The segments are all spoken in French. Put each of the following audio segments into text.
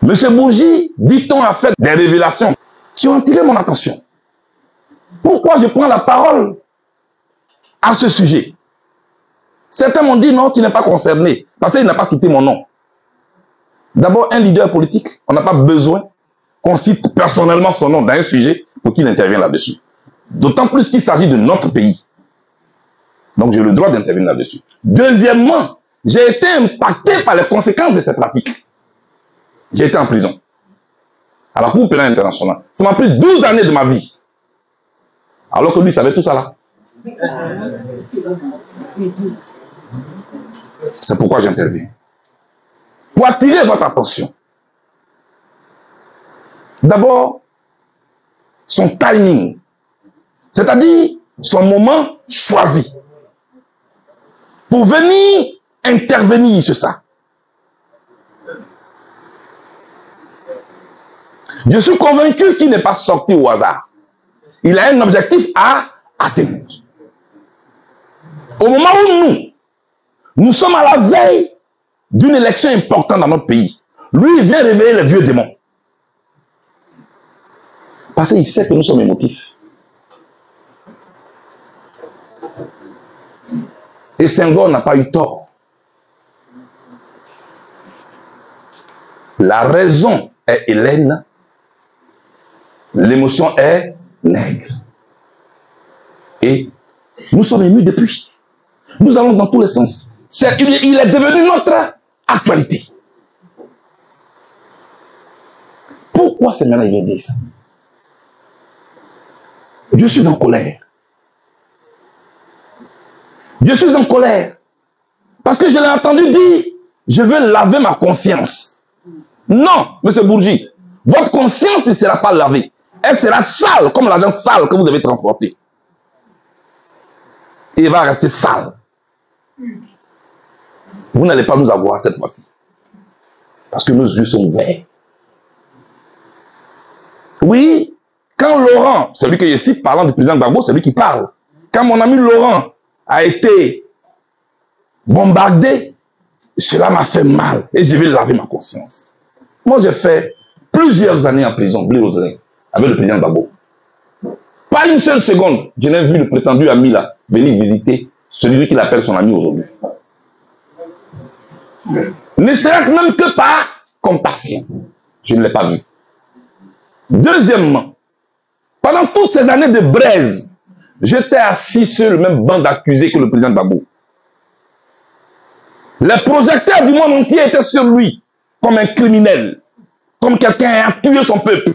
M. Bourgi, dit-on, a fait des révélations qui ont attiré mon attention. Pourquoi je prends la parole à ce sujet? Certains m'ont dit non, tu n'es pas concerné, parce qu'il n'a pas cité mon nom. D'abord, un leader politique, on n'a pas besoin qu'on cite personnellement son nom dans un sujet pour qu'il intervienne là-dessus. D'autant plus qu'il s'agit de notre pays. Donc j'ai le droit d'intervenir là-dessus. Deuxièmement, j'ai été impacté par les conséquences de ces pratiques. J'ai été en prison. À la Cour pénale internationale. Ça m'a pris 12 années de ma vie. Alors que lui savait tout ça là. C'est pourquoi j'interviens. Pour attirer votre attention. D'abord, son timing. C'est-à-dire son moment choisi. Pour venir intervenir sur ça. Je suis convaincu qu'il n'est pas sorti au hasard. Il a un objectif à atteindre. Au moment où nous sommes à la veille d'une élection importante dans notre pays, lui, il vient réveiller les vieux démons. Parce qu'il sait que nous sommes émotifs. Et Senghor n'a pas eu tort. La raison est Hélène, l'émotion est Nègre. Et nous sommes émus depuis. Nous allons dans tous les sens. Il est devenu notre actualité. Pourquoi c'est maintenant qu'il vient dire ça? Je suis en colère. Je suis en colère. Parce que je l'ai entendu dire, je veux laver ma conscience. Non, M. Bourgi, votre conscience ne sera pas lavée. Elle sera sale, comme l'argent sale que vous avez transporté. Et elle va rester sale. Vous n'allez pas nous avoir cette fois-ci. Parce que nos yeux sont verts. Oui, quand Laurent, celui que je cite parlant du président Gbagbo, c'est lui qui parle. Quand mon ami Laurent a été bombardé, cela m'a fait mal et je vais laver ma conscience. Moi, j'ai fait plusieurs années en prison, Blé Roselin, avec le président Gbagbo. Pas une seule seconde, je n'ai vu le prétendu ami là venir visiter celui qu'il appelle son ami aujourd'hui. Ne serait-ce même que par compassion. Je ne l'ai pas vu. Deuxièmement, pendant toutes ces années de braise, j'étais assis sur le même banc d'accusés que le président Gbagbo. Les projecteurs du monde entier étaient sur lui, comme un criminel, comme quelqu'un a tué son peuple.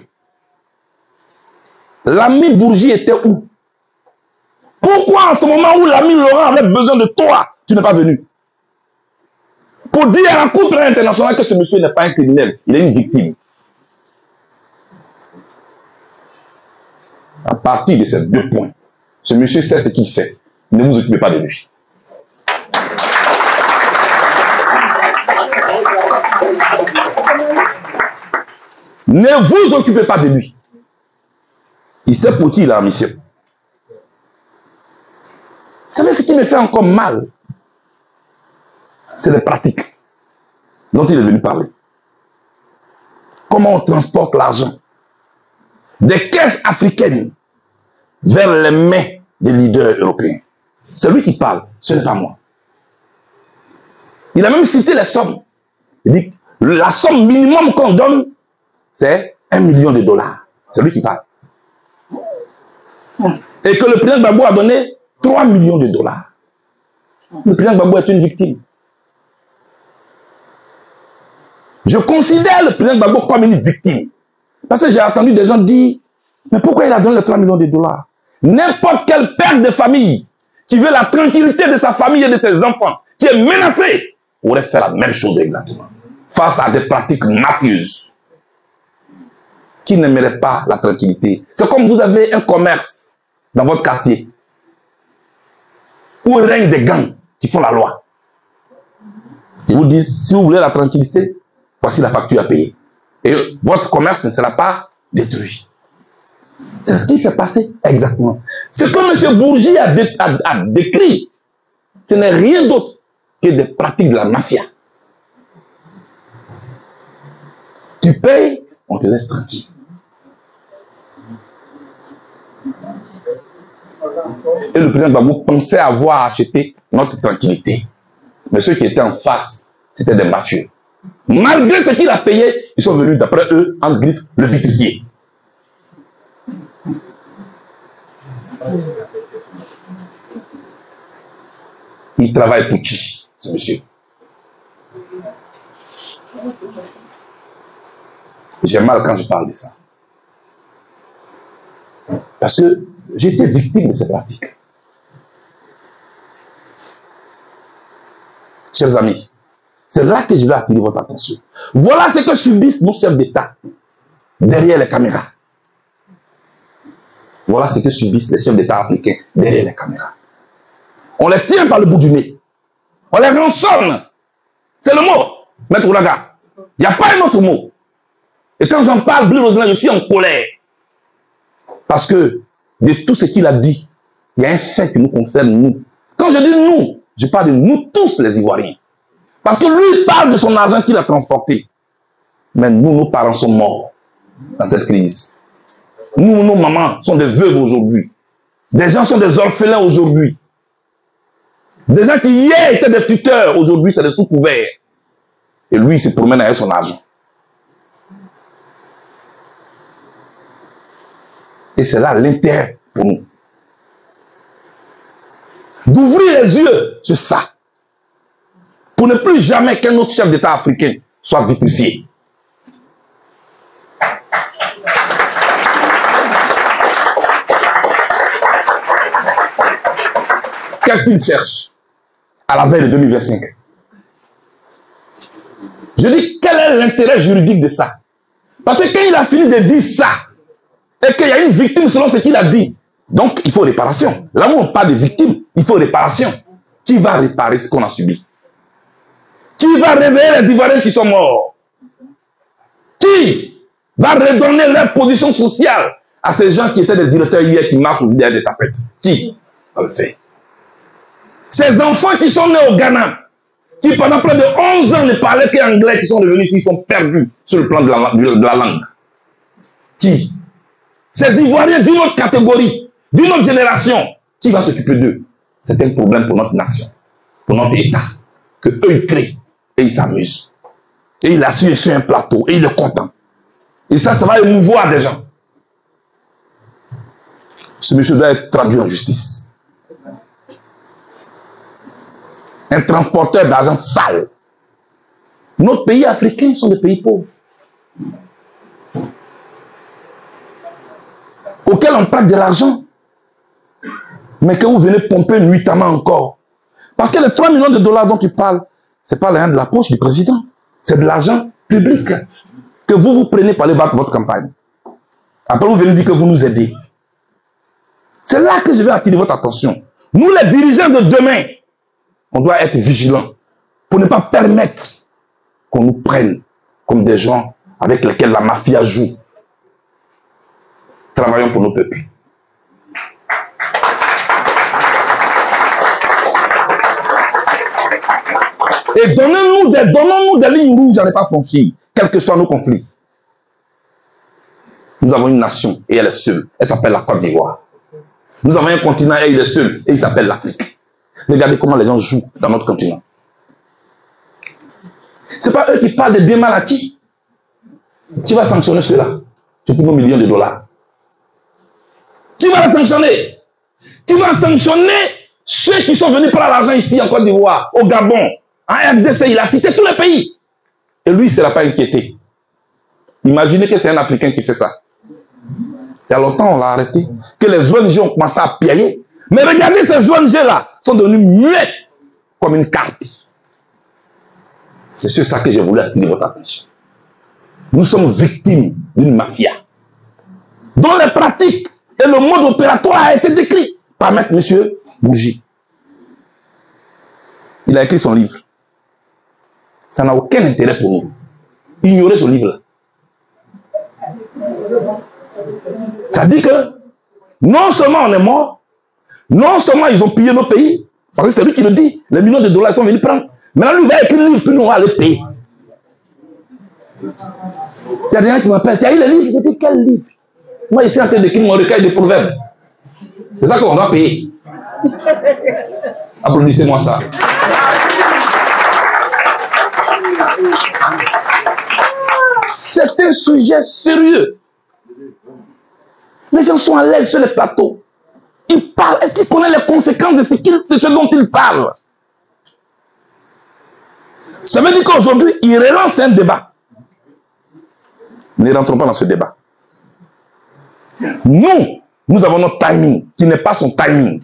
L'ami Bourgi était où? Pourquoi en ce moment où l'ami Laurent avait besoin de toi, tu n'es pas venu? Pour dire à la Cour pénale internationale que ce monsieur n'est pas un criminel, il est une victime. À partir de ces deux points, ce monsieur sait ce qu'il fait. Ne vous occupez pas de lui. Ne vous occupez pas de lui. Il sait pour qui il a en mission. Vous savez ce qui me fait encore mal? C'est les pratiques dont il est venu parler. Comment on transporte l'argent des caisses africaines vers les mains des leaders européens. C'est lui qui parle, ce n'est pas moi. Il a même cité les sommes. Il dit, la somme minimum qu'on donne, c'est 1 million de dollars. C'est lui qui parle. Et que le président Gbagbo a donné 3 millions de dollars. Le président Gbagbo est une victime. Je considère le président Gbagbo comme une victime. Parce que j'ai entendu des gens dire, mais pourquoi il a donné les 3 millions de dollars? N'importe quel père de famille qui veut la tranquillité de sa famille et de ses enfants, qui est menacé, aurait fait la même chose exactement. Face à des pratiques mafieuses qui n'aimeraient pas la tranquillité. C'est comme vous avez un commerce dans votre quartier où règnent des gangs qui font la loi. Ils vous disent, si vous voulez la tranquillité, voici la facture à payer. Et votre commerce ne sera pas détruit. C'est ce qui s'est passé exactement. Ce que M. Bourgi a décrit, ce n'est rien d'autre que des pratiques de la mafia. Tu payes, on te laisse tranquille. Et le président Gbagbo pensait avoir acheté notre tranquillité. Mais ceux qui étaient en face, c'était des mafieux. Malgré ce qu'il a payé, ils sont venus, d'après eux, en griffe, le vitrifier. Il travaille pour qui, ce monsieur? J'ai mal quand je parle de ça. Parce que j'étais victime de ces pratiques. Chers amis, c'est là que je vais attirer votre attention. Voilà ce que subissent nos chefs d'État derrière les caméras. Voilà ce que subissent les chefs d'État africains derrière les caméras. On les tient par le bout du nez. On les rançonne. C'est le mot, Maître Oulaga. Il n'y a pas un autre mot. Et quand j'en parle, Blé Roselin, je suis en colère. Parce que de tout ce qu'il a dit, il y a un fait qui nous concerne, nous. Quand je dis nous, je parle de nous tous les Ivoiriens. Parce que lui, il parle de son argent qu'il a transporté. Mais nous, nos parents sont morts dans cette crise. Nous, nos mamans sont des veuves aujourd'hui. Des gens sont des orphelins aujourd'hui. Des gens qui hier étaient des tuteurs, aujourd'hui c'est des sous-couverts. Et lui, il se promène avec son argent. Et c'est là l'intérêt pour nous. D'ouvrir les yeux sur ça. Pour ne plus jamais qu'un autre chef d'État africain soit vitrifié. Qu'est-ce qu'il cherche à la veille de 2025? Je dis, quel est l'intérêt juridique de ça? Parce que quand il a fini de dire ça, et qu'il y a une victime selon ce qu'il a dit, donc il faut réparation. Là où on parle de victime, il faut réparation. Qui va réparer ce qu'on a subi? Qui va réveiller les Ivoiriens qui sont morts? Qui va redonner leur position sociale à ces gens qui étaient des directeurs hier qui marchent derrière des tapettes? Qui va le faire? Ces enfants qui sont nés au Ghana, qui pendant près de 11 ans ne parlaient qu'anglais, qui sont devenus ici, sont perdus sur le plan de la langue. Qui? Ces Ivoiriens d'une autre catégorie, d'une autre génération, qui va s'occuper d'eux? C'est un problème pour notre nation, pour notre État, que eux ils créent et ils s'amusent. Et il assure sur un plateau et il est content. Et ça va émouvoir des gens. Ce monsieur doit être traduit en justice. Un transporteur d'argent sale. Nos pays africains sont des pays pauvres, auxquels on prête de l'argent, mais que vous venez pomper nuitamment encore. Parce que les 3 millions de dollars dont tu parles, ce n'est pas l'argent de la poche du président, c'est de l'argent public que vous prenez pour aller battre votre campagne. Après, vous venez dire que vous nous aidez. C'est là que je vais attirer votre attention. Nous, les dirigeants de demain, on doit être vigilants pour ne pas permettre qu'on nous prenne comme des gens avec lesquels la mafia joue. Travaillons pour nos peuples. Et donnons-nous des lignes rouges à ne pas franchir, quels que soient nos conflits. Nous avons une nation et elle est seule. Elle s'appelle la Côte d'Ivoire. Nous avons un continent et il est seul et il s'appelle l'Afrique. Regardez comment les gens jouent dans notre continent. Ce n'est pas eux qui parlent de bien mal acquis. Qui va sanctionner cela? C'est pour nos millions de dollars. Qui va les sanctionner? Qui va sanctionner ceux qui sont venus prendre l'argent ici en Côte d'Ivoire, au Gabon, en RDC? Il a cité tous les pays. Et lui, il ne s'est pas inquiété. Imaginez que c'est un Africain qui fait ça. Il y a longtemps, on l'a arrêté. Que les ONG ont commencé à piailler. Mais regardez, ces ONG-là sont devenues muettes comme une carte. C'est sur ça que j'ai voulu attirer votre attention. Nous sommes victimes d'une mafia dont les pratiques et le mode opératoire a été décrit par maître monsieur Bougie. Il a écrit son livre. Ça n'a aucun intérêt pour nous. Ignorer ce livre-là. Ça dit que non seulement on est mort, non seulement ils ont pillé nos pays, parce que c'est lui qui le dit, les millions de dollars sont venus prendre. Maintenant lui va écrire le livre, puis nous on va les payer. Il y a des gens qui m'appellent, tu as eu le livre? Je dis, quel livre? Moi, ici, en train d'écrire mon recueil de proverbes. C'est ça qu'on doit payer. Applaudissez-moi ça. C'est un sujet sérieux. Les gens sont à l'aise sur les plateaux. Ils parlent. Est-ce qu'ils connaissent les conséquences de ce dont ils parlent? Ça veut dire qu'aujourd'hui, ils relancent un débat. Ne rentrons pas dans ce débat. Nous avons notre timing, qui n'est pas son timing.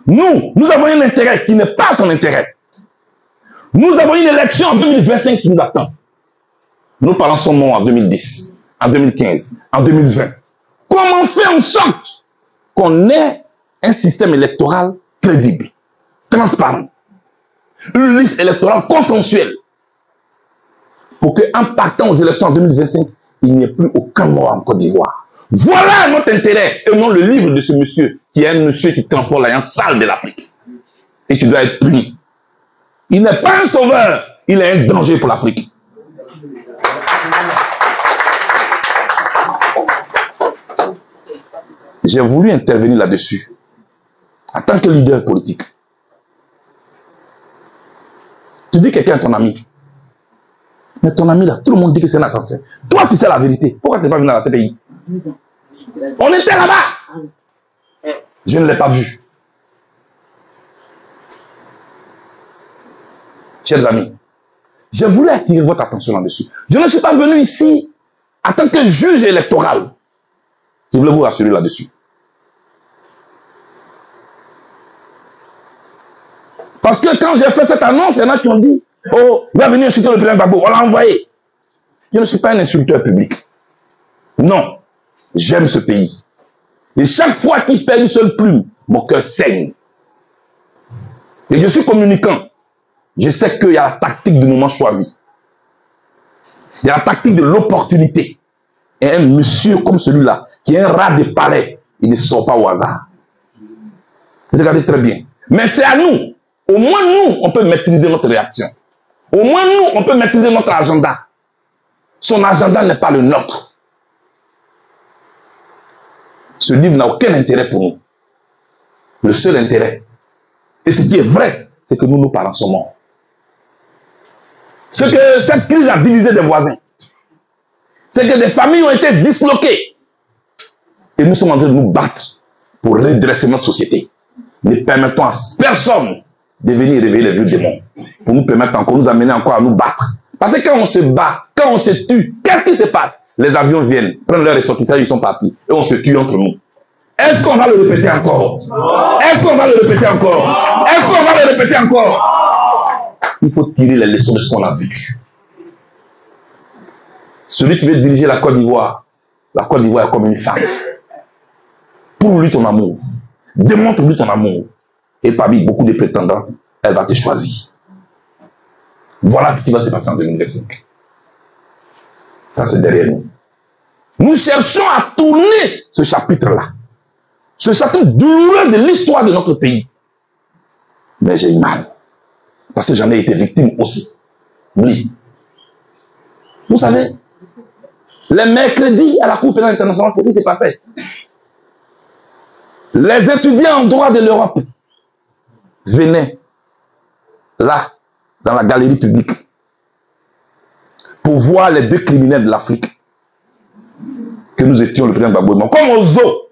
Nous avons un intérêt qui n'est pas son intérêt. Nous avons une élection en 2025 qui nous attend. Nous parlons son nom en 2010, en 2015, en 2020. Comment faire en sorte qu'on ait un système électoral crédible, transparent, une liste électorale consensuelle, pour qu'en partant aux élections en 2025, il n'y ait plus aucun mort en Côte d'Ivoire. Voilà notre intérêt, et non le livre de ce monsieur, qui est un monsieur qui transporte l'alliance sale de l'Afrique, et qui doit être puni. Il n'est pas un sauveur, il est un danger pour l'Afrique. J'ai voulu intervenir là-dessus, en tant que leader politique. Tu dis quelqu'un est ton ami. Mais ton ami là, tout le monde dit que c'est un assassin. Toi, tu sais la vérité. Pourquoi tu n'es pas venu dans ce pays? On était là-bas. Je ne l'ai pas vu. Chers amis, j'ai voulu attirer votre attention là-dessus. Je ne suis pas venu ici en tant que juge électoral. Je voulais vous rassurer là-dessus. Parce que quand j'ai fait cette annonce, il y en a qui ont dit, oh, il va venir insulter le président Gbagbo. On l'a envoyé. Je ne suis pas un insulteur public. Non. J'aime ce pays. Et chaque fois qu'il perd une seule plume, mon cœur saigne. Et je suis communicant. Je sais qu'il y a la tactique du moment choisi. Il y a la tactique de l'opportunité. Et un monsieur comme celui-là, qui est un rat de palais, il ne sort pas au hasard. Regardez très bien. Mais c'est à nous. Au moins nous, on peut maîtriser notre réaction. Au moins nous, on peut maîtriser notre agenda. Son agenda n'est pas le nôtre. Ce livre n'a aucun intérêt pour nous. Le seul intérêt, et ce qui est vrai, c'est que nous parlons son mort. Ce que cette crise a divisé des voisins, c'est que des familles ont été disloquées. Et nous sommes en train de nous battre pour redresser notre société. Ne permettons à personne de venir réveiller les vieux démons. Pour nous permettre encore, nous amener encore à nous battre. Parce que quand on se bat, quand on se tue, qu'est-ce qui se passe? Les avions viennent, prennent leur ressortissage, ils sont partis. Et on se tue entre nous. Est-ce qu'on va le répéter encore? Est-ce qu'on va le répéter encore? Est-ce qu'on va le répéter encore? Il faut tirer les leçons de ce qu'on a vécu. Celui qui veut diriger la Côte d'Ivoire est comme une femme. Prouve-lui ton amour. Démontre-lui ton amour. Et parmi beaucoup de prétendants, elle va te choisir. Voilà ce qui va se passer en 2025. Ça, c'est derrière nous. Nous cherchons à tourner ce chapitre-là. Ce chapitre douloureux de l'histoire de notre pays. Mais j'ai eu mal. Parce que j'en ai été victime aussi. Oui. Vous savez, les mercredis à la Cour pénale internationale, qu'est-ce qui s'est passé? Les étudiants en droit de l'Europe venaient là, dans la galerie publique, pour voir les deux criminels de l'Afrique que nous étions, le président Gbagbo et moi, comme au zoo.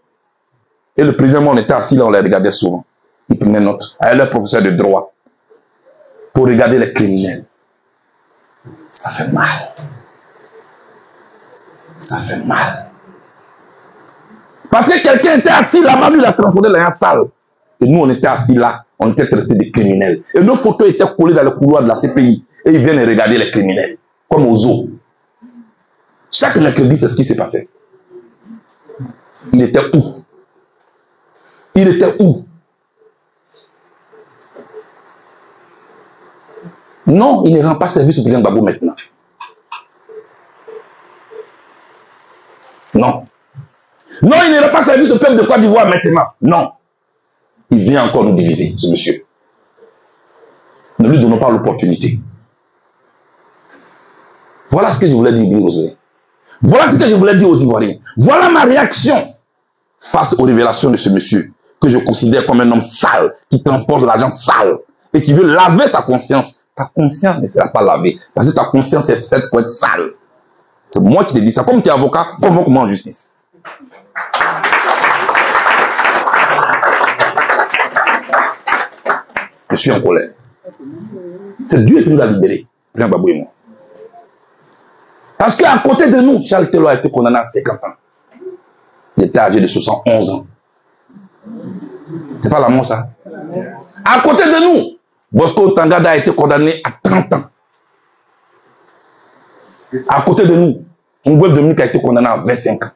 Et le président, moi, on était assis là, on les regardait souvent. Ils prenaient note avec leur professeur de droit pour regarder les criminels. Ça fait mal. Ça fait mal. Parce que quelqu'un était assis là-bas, lui, il a transformé dans la salle. Et nous, on était assis là, on était traités des criminels. Et nos photos étaient collées dans le couloir de la CPI. Et ils viennent regarder les criminels, comme aux zoo. Chaque mercredi, c'est ce qui s'est passé. Il était où? Il était où? Non, il ne rend pas service au président Gbagbo maintenant. Non. Non, il ne rend pas service au peuple de Côte d'Ivoire maintenant. Non. Il vient encore nous diviser, ce monsieur. Ne lui donnons pas l'opportunité. Voilà ce que je voulais dire, Rosé. Voilà ce que je voulais dire aux Ivoiriens. Voilà ma réaction face aux révélations de ce monsieur que je considère comme un homme sale, qui transporte de l'argent sale et qui veut laver ta conscience. Ta conscience ne sera pas lavée parce que ta conscience est faite pour être sale. C'est moi qui te dis ça. Comme tu es avocat, convoque-moi en justice. Je suis en colère. C'est Dieu qui nous a libérés. Bien Babou et moi. Parce qu'à côté de nous, Charles Taylor a été condamné à 50 ans. Il était âgé de 71 ans. C'est pas l'amour ça? À côté de nous, Bosco Tangada a été condamné à 30 ans. À côté de nous, Ngouel Dominique a été condamné à 25 ans.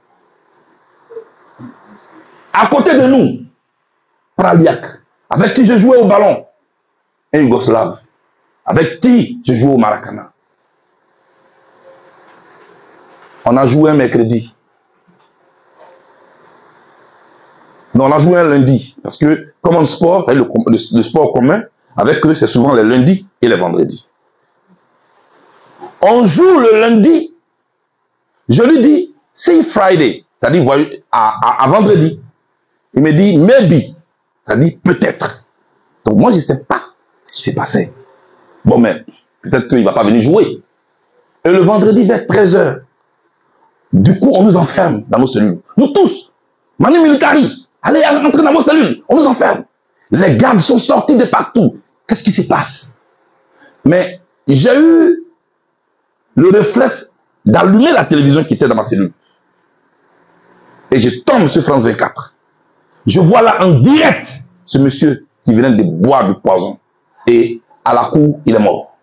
À côté de nous, Praliak, avec qui je jouais au ballon, un Yougoslave, avec qui je jouais au Maracana. On a joué un mercredi. Non, on a joué un lundi. Parce que, comme en sport, le sport commun, avec eux, c'est souvent les lundis et les vendredis. On joue le lundi. Je lui dis, c'est Friday. C'est-à-dire, à vendredi. Il me dit, maybe. C'est-à-dire, peut-être. Donc, moi, je ne sais pas ce qui s'est passé. Bon, mais peut-être qu'il ne va pas venir jouer. Et le vendredi, vers 13 h, du coup, on nous enferme dans nos cellules. Nous tous. Manu Militari. Allez, entrez dans vos cellules. On nous enferme. Les gardes sont sortis de partout. Qu'est-ce qui se passe? Mais j'ai eu le réflexe d'allumer la télévision qui était dans ma cellule. Et je tombe sur France 24. Je vois là en direct ce monsieur qui venait de boire du poison. Et à la cour, il est mort.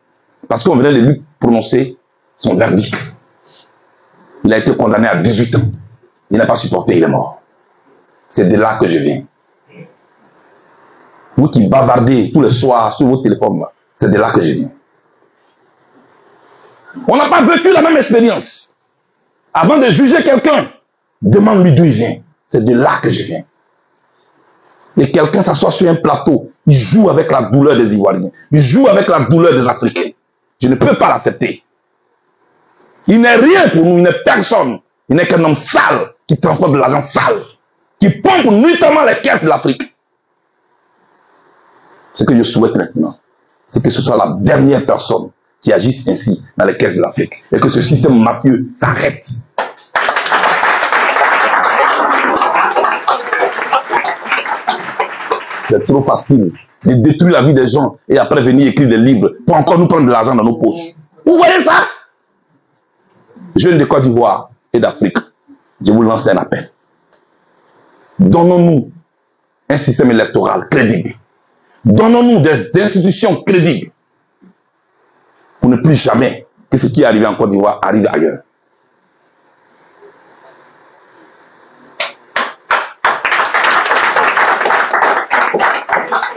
Parce qu'on venait de lui prononcer son verdict. Il a été condamné à 18 ans. Il n'a pas supporté, il est mort. C'est de là que je viens. Vous qui bavardez tous les soirs sur vos téléphones, c'est de là que je viens. On n'a pas vécu la même expérience. Avant de juger quelqu'un, demande-lui d'où il vient. C'est de là que je viens. Et quelqu'un s'assoit sur un plateau, il joue avec la douleur des Ivoiriens. Il joue avec la douleur des Africains. Je ne peux pas l'accepter. Il n'est rien pour nous, il n'est personne. Il n'est qu'un homme sale qui transporte de l'argent sale, qui pompe nuitamment les caisses de l'Afrique. Ce que je souhaite maintenant, c'est que ce soit la dernière personne qui agisse ainsi dans les caisses de l'Afrique et que ce système mafieux s'arrête. C'est trop facile de détruire la vie des gens et après venir écrire des livres pour encore nous prendre de l'argent dans nos poches. Vous voyez ça? Jeunes de Côte d'Ivoire et d'Afrique, je vous lance un appel. Donnons-nous un système électoral crédible. Donnons-nous des institutions crédibles pour ne plus jamais que ce qui est arrivé en Côte d'Ivoire arrive ailleurs.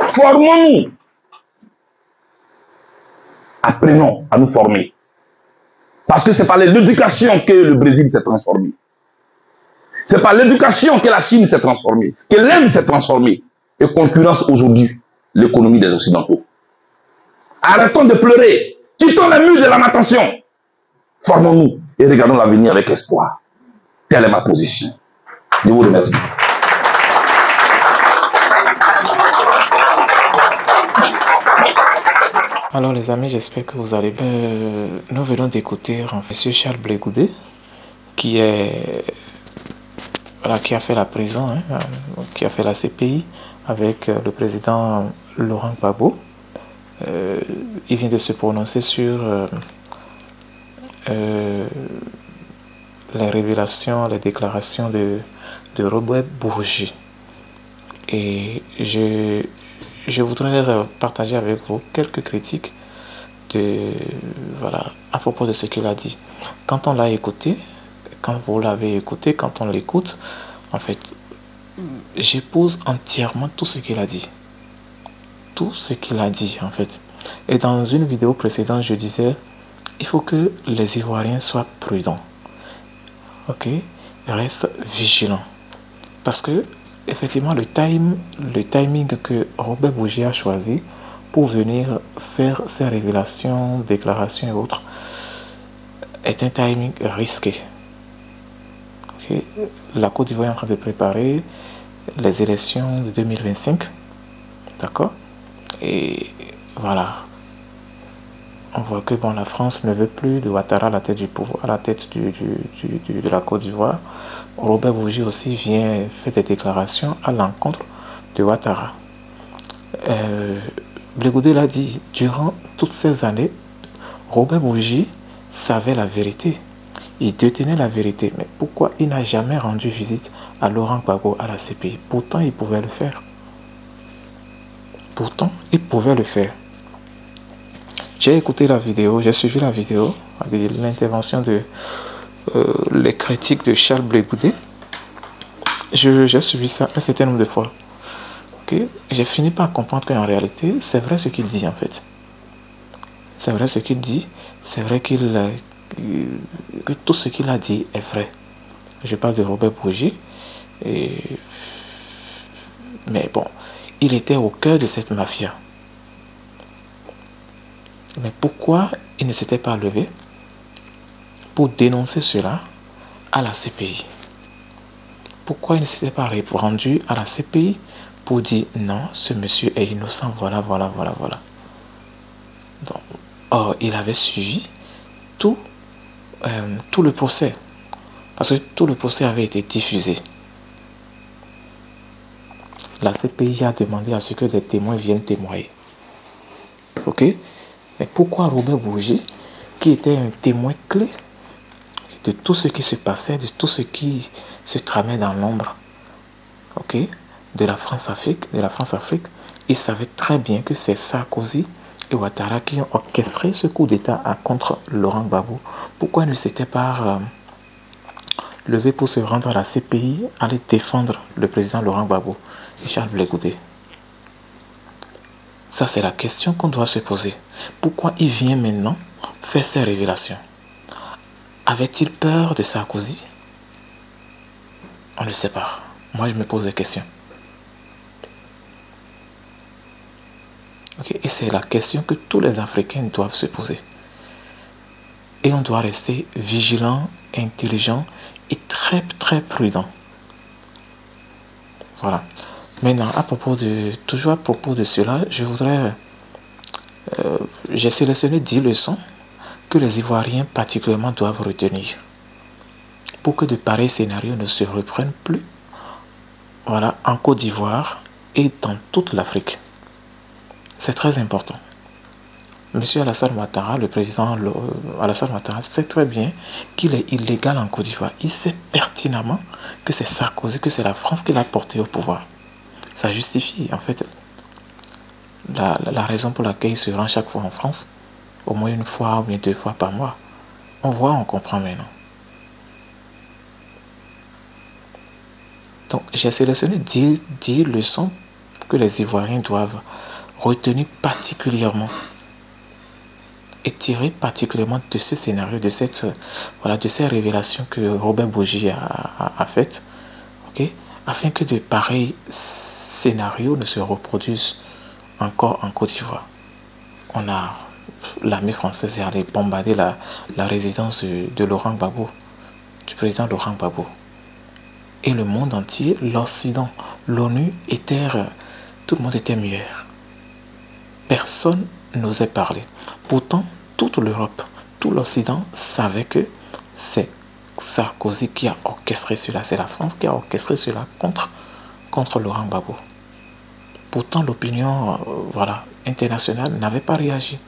Formons-nous. Apprenons à nous former. Parce que c'est par l'éducation que le Brésil s'est transformé. C'est par l'éducation que la Chine s'est transformée, que l'Inde s'est transformée et concurrence aujourd'hui l'économie des Occidentaux. Arrêtons de pleurer. Quittons les murs de la attention. Formons-nous et regardons l'avenir avec espoir. Telle est ma position. Je vous remercie. Alors les amis, j'espère que vous allez bien. Nous venons d'écouter M. Charles Blé Goudé, qui a fait la prison, qui a fait la CPI avec le président Laurent Gbagbo. Il vient de se prononcer sur les révélations, les déclarations de Robert Bourgi. Et je voudrais partager avec vous quelques critiques à propos de ce qu'il a dit. Quand on l'a écouté, quand vous l'avez écouté, quand on l'écoute, en fait, j'épouse entièrement tout ce qu'il a dit. Tout ce qu'il a dit, en fait. Et dans une vidéo précédente, je disais, il faut que les Ivoiriens soient prudents. Ok? Restent vigilants. Parce que, effectivement, le timing que Robert Bourgi a choisi pour venir faire ses révélations, déclarations et autres est un timing risqué. Okay. La Côte d'Ivoire est en train de préparer les élections de 2025. D'accord? Et voilà. On voit que bon, la France ne veut plus de Ouattara à la tête du pouvoir, à la tête de la Côte d'Ivoire. Robert Bourgi aussi vient faire des déclarations à l'encontre de Ouattara. Blé l'a dit, durant toutes ces années, Robert Bourgi savait la vérité. Il détenait la vérité. Mais pourquoi il n'a jamais rendu visite à Laurent Gbagbo à la CPI? Pourtant, il pouvait le faire. Pourtant, il pouvait le faire. J'ai écouté la vidéo, j'ai suivi la vidéo avec l'intervention de les critiques de Charles Blé Goudé. J'ai suivi ça un certain nombre de fois. Okay. J'ai fini par comprendre qu'en réalité, c'est vrai ce qu'il dit en fait. C'est vrai ce qu'il dit. C'est vrai que tout ce qu'il a dit est vrai. Je parle de Robert Bourgi. Mais bon, il était au cœur de cette mafia. Mais pourquoi il ne s'était pas levé pour dénoncer cela à la CPI? Pourquoi il ne s'était pas rendu à la CPI pour dire non, ce monsieur est innocent, voilà. Donc, or, il avait suivi tout le procès. Parce que tout le procès avait été diffusé. La CPI a demandé à ce que des témoins viennent témoigner. Ok? Mais pourquoi Robert Bourgi, qui était un témoin clé de tout ce qui se passait, de tout ce qui se tramait dans l'ombre, ok, de la France-Afrique, il savait très bien que c'est Sarkozy et Ouattara qui ont orchestré ce coup d'État contre Laurent Gbagbo. Pourquoi il ne s'était pas levé pour se rendre à la CPI, aller défendre le président Laurent Gbagbo et Charles Blé Goudé? Ça, c'est la question qu'on doit se poser. Pourquoi il vient maintenant faire ces révélations? Avait-il peur de Sarkozy? On ne sait pas. Moi, je me pose des questions. Okay. Et c'est la question que tous les Africains doivent se poser. Et on doit rester vigilant, intelligent et très prudent. Voilà. Maintenant, toujours à propos de cela, je voudrais... j'ai sélectionné 10 leçons que les Ivoiriens particulièrement doivent retenir pour que de pareils scénarios ne se reprennent plus, voilà, en Côte d'Ivoire et dans toute l'Afrique. C'est très important. Monsieur Alassane Ouattara, le président Alassane Ouattara, sait très bien qu'il est illégal en Côte d'Ivoire. Il sait pertinemment que c'est Sarkozy, que c'est la France qui l'a porté au pouvoir. Ça justifie en fait la raison pour laquelle il se rend chaque fois en France, au moins une fois ou bien 2 fois par mois. On voit, on comprend maintenant. Donc j'ai sélectionné 10 leçons que les Ivoiriens doivent retenir particulièrement et tirer particulièrement de ce scénario, de ces révélations que Robert Bourgi a faites, okay, afin que de pareils scénarios ne se reproduisent encore en Côte d'Ivoire. L'armée française est allée bombarder la résidence de Laurent Gbagbo, du président Laurent Gbagbo. Et le monde entier, l'Occident, l'ONU tout le monde était muet. Personne n'osait parler. Pourtant, toute l'Europe, tout l'Occident savait que c'est Sarkozy qui a orchestré cela, c'est la France qui a orchestré cela contre Laurent Gbagbo. Pourtant, l'opinion internationale n'avait pas réagi.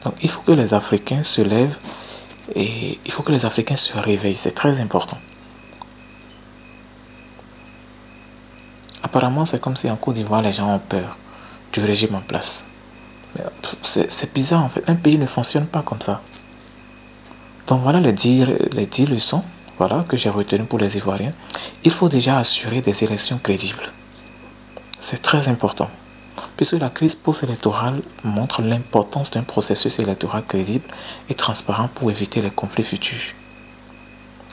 Donc, il faut que les Africains se lèvent et il faut que les Africains se réveillent. C'est très important. Apparemment, c'est comme si en Côte d'Ivoire, les gens ont peur du régime en place. C'est bizarre en fait. Un pays ne fonctionne pas comme ça. Donc voilà les 10 leçons que j'ai retenues pour les Ivoiriens. Il faut déjà assurer des élections crédibles. C'est très important. Puisque la crise post-électorale montre l'importance d'un processus électoral crédible et transparent pour éviter les conflits futurs.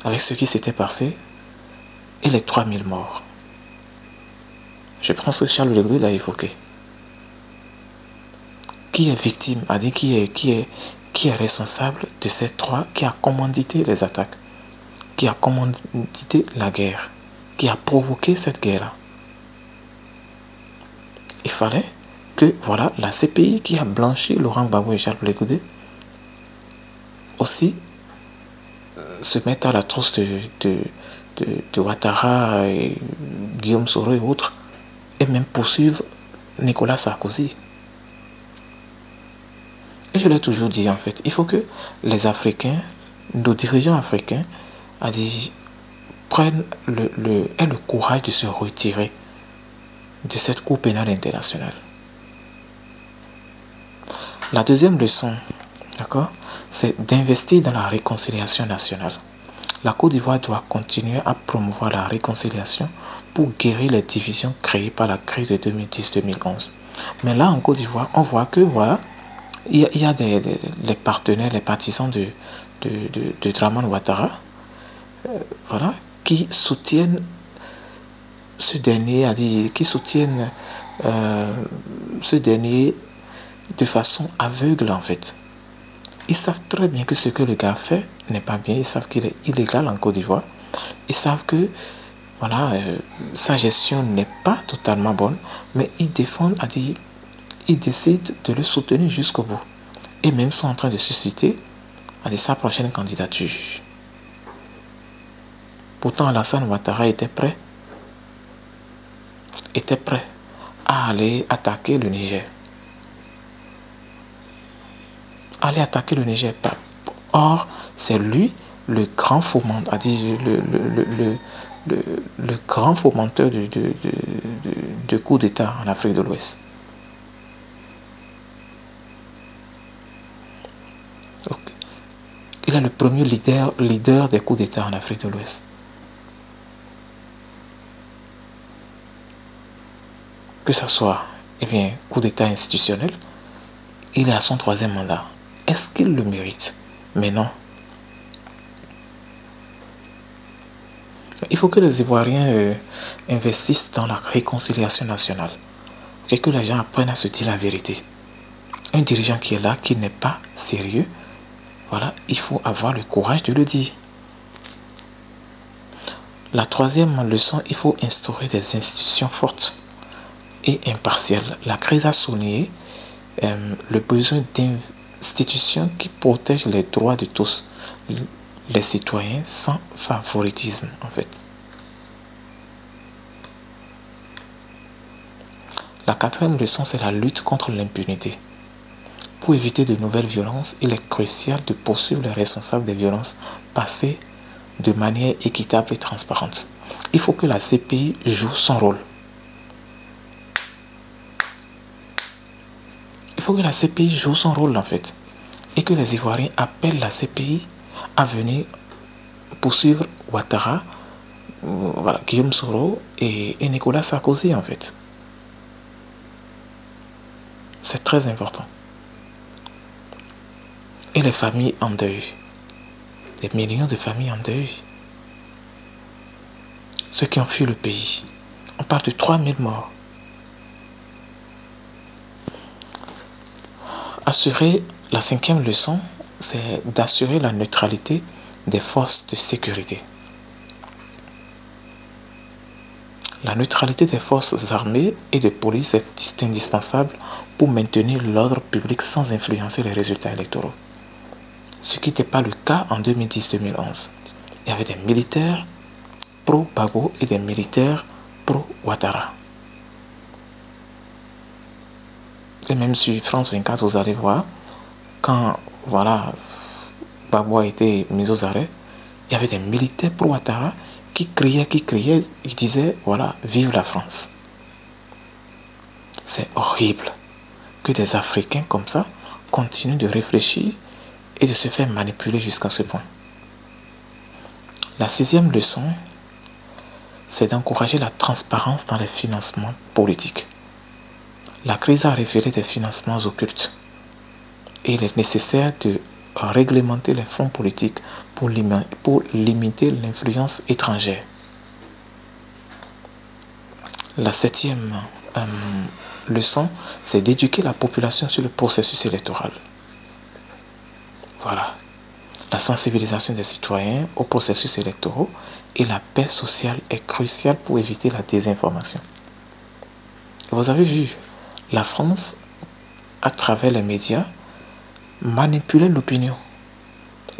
Avec ce qui s'était passé et les 3000 morts. Je pense que Charles Blé Goudé l'a évoqué. qui est victime, c'est-à-dire qui est responsable de ces trois, qui a commandité les attaques, qui a commandité la guerre, qui a provoqué cette guerre-là. Il fallait que, voilà, la CPI qui a blanchi Laurent Gbagbo et Charles Blé Goudé aussi se mette à la trousse de Ouattara, et Guillaume Soro et autres, et même poursuivre Nicolas Sarkozy. Et je l'ai toujours dit, en fait, il faut que les Africains, nos dirigeants africains, prennent le courage de se retirer de cette Cour pénale internationale. La deuxième leçon, d'accord, c'est d'investir dans la réconciliation nationale. La Côte d'Ivoire doit continuer à promouvoir la réconciliation pour guérir les divisions créées par la crise de 2010-2011. Mais là, en Côte d'Ivoire, on voit que, voilà, il y a les partenaires, les partisans de Dramane Ouattara, voilà, qui soutiennent ce dernier, de façon aveugle, en fait. Ils savent très bien que ce que le gars fait n'est pas bien. Ils savent qu'il est illégal en Côte d'Ivoire. Ils savent que, voilà, sa gestion n'est pas totalement bonne, mais ils défendent, ils décident de le soutenir jusqu'au bout. Et même sont en train de susciter sa prochaine candidature. Pourtant, Alassane Ouattara était prêt à aller attaquer le Niger. Or, c'est lui le grand fomenteur, le grand fomenteur de coup d'État en Afrique de l'Ouest. Il est le premier leader des coups d'État en Afrique de l'Ouest. Que ce soit, coup d'État institutionnel, il est à son 3e mandat. Est-ce qu'il le mérite? Mais non. Il faut que les Ivoiriens investissent dans la réconciliation nationale. Et que les gens apprennent à se dire la vérité. Un dirigeant qui est là, qui n'est pas sérieux, voilà, il faut avoir le courage de le dire. La 3e leçon, il faut instaurer des institutions fortes et impartiales. La crise a souligné le besoin d'institutions qui protègent les droits de tous, les citoyens, sans favoritisme, en fait. La 4e leçon, c'est la lutte contre l'impunité. Pour éviter de nouvelles violences, il est crucial de poursuivre les responsables des violences passées de manière équitable et transparente. Il faut que la CPI joue son rôle. Il faut que la CPI joue son rôle, en fait. Et que les Ivoiriens appellent la CPI à venir poursuivre Ouattara, voilà, Guillaume Soro et Nicolas Sarkozy, en fait. C'est très important. Et les familles en deuil. Des millions de familles en deuil. Ceux qui ont fui le pays. On parle de 3000 morts. La 5e leçon, c'est d'assurer la neutralité des forces de sécurité. La neutralité des forces armées et de police est indispensable pour maintenir l'ordre public sans influencer les résultats électoraux. Ce qui n'était pas le cas en 2010-2011. Il y avait des militaires pro-Gbagbo et des militaires pro-Ouattara. Et même sur France 24, vous allez voir, quand voilà, Gbagbo a été mis aux arrêts, il y avait des militaires pro-Ouattara qui criaient, ils disaient, voilà, vive la France. C'est horrible que des Africains comme ça continuent de réfléchir et de se faire manipuler jusqu'à ce point. La 6e leçon, c'est d'encourager la transparence dans les financements politiques. La crise a révélé des financements occultes et il est nécessaire de réglementer les fonds politiques pour limiter l'influence étrangère. La 7e leçon, c'est d'éduquer la population sur le processus électoral. Voilà. La sensibilisation des citoyens aux processus électoraux et la paix sociale est cruciale pour éviter la désinformation. Vous avez vu, la France, à travers les médias, manipulait l'opinion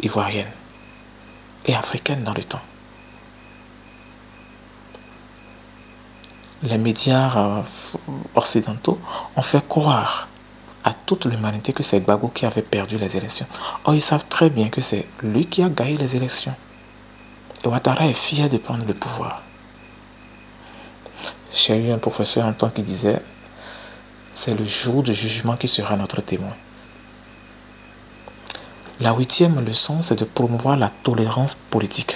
ivoirienne et africaine dans le temps. Les médias occidentaux ont fait croire à toute l'humanité que c'est Gbagbo qui avait perdu les élections. Or, ils savent très bien que c'est lui qui a gagné les élections. Et Ouattara est fier de prendre le pouvoir. J'ai eu un professeur un temps qui disait « C'est le jour du jugement qui sera notre témoin ». La 8e leçon, c'est de promouvoir la tolérance politique.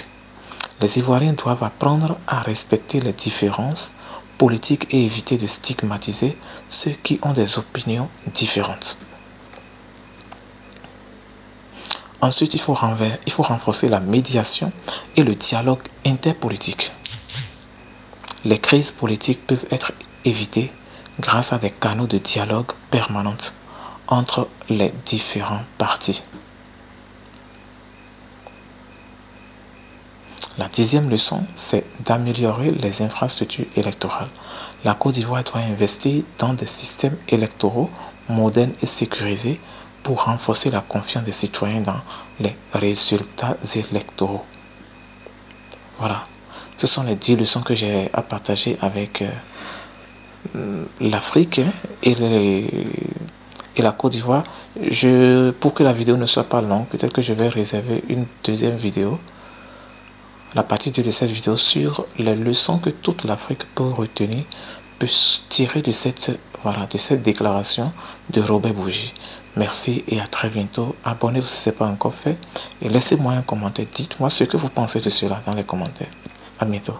Les Ivoiriens doivent apprendre à respecter les différences politiques et éviter de stigmatiser ceux qui ont des opinions différentes. Ensuite, il faut renforcer la médiation et le dialogue interpolitique. Les crises politiques peuvent être évitées grâce à des canaux de dialogue permanents entre les différents partis. La 10e leçon, c'est d'améliorer les infrastructures électorales. La Côte d'Ivoire doit investir dans des systèmes électoraux modernes et sécurisés pour renforcer la confiance des citoyens dans les résultats électoraux. Voilà, ce sont les 10 leçons que j'ai à partager avec l'Afrique et la Côte d'Ivoire. Pour que la vidéo ne soit pas longue, peut-être que je vais réserver une deuxième vidéo. La partie 2 de cette vidéo sur les leçons que toute l'Afrique peut retenir, peut tirer de cette déclaration de Robert Bourgi. Merci et à très bientôt. Abonnez-vous si ce n'est pas encore fait et laissez-moi un commentaire. Dites-moi ce que vous pensez de cela dans les commentaires. À bientôt.